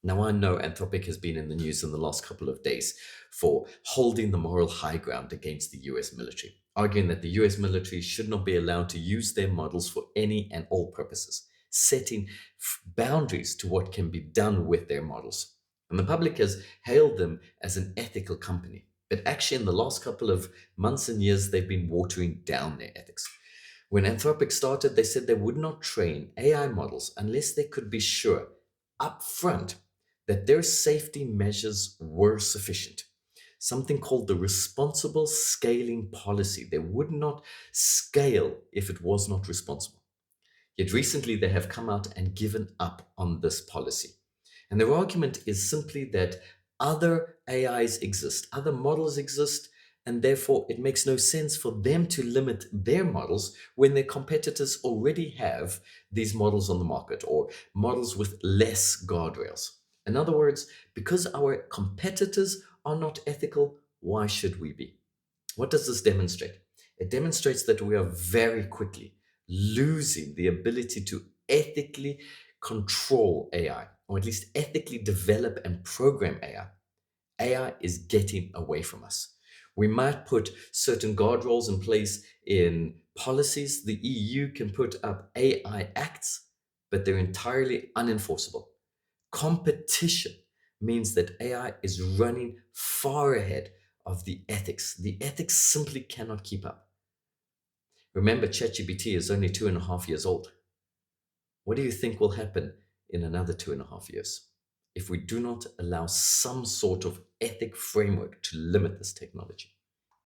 Now, I know Anthropic has been in the news in the last couple of days for holding the moral high ground against the US military, arguing that the US military should not be allowed to use their models for any and all purposes, setting boundaries to what can be done with their models. And the public has hailed them as an ethical company. But actually, in the last couple of months and years, they've been watering down their ethics. When Anthropic started, they said they would not train AI models unless they could be sure upfront that their safety measures were sufficient. Something called the responsible scaling policy. They would not scale if it was not responsible. Yet recently they have come out and given up on this policy. And their argument is simply that other AIs exist, other models exist, and therefore it makes no sense for them to limit their models when their competitors already have these models on the market or models with less guardrails. In other words, because our competitors are not ethical, why should we be? What does this demonstrate? It demonstrates that we are very quickly losing the ability to ethically control AI, or at least ethically develop and program AI. AI is getting away from us. We might put certain guardrails in place in policies. The EU can put up AI acts, but they're entirely unenforceable. Competition means that AI is running far ahead of the ethics. The ethics simply cannot keep up. Remember, ChatGPT is only 2.5 years old. What do you think will happen in another 2.5 years if we do not allow some sort of ethic framework to limit this technology?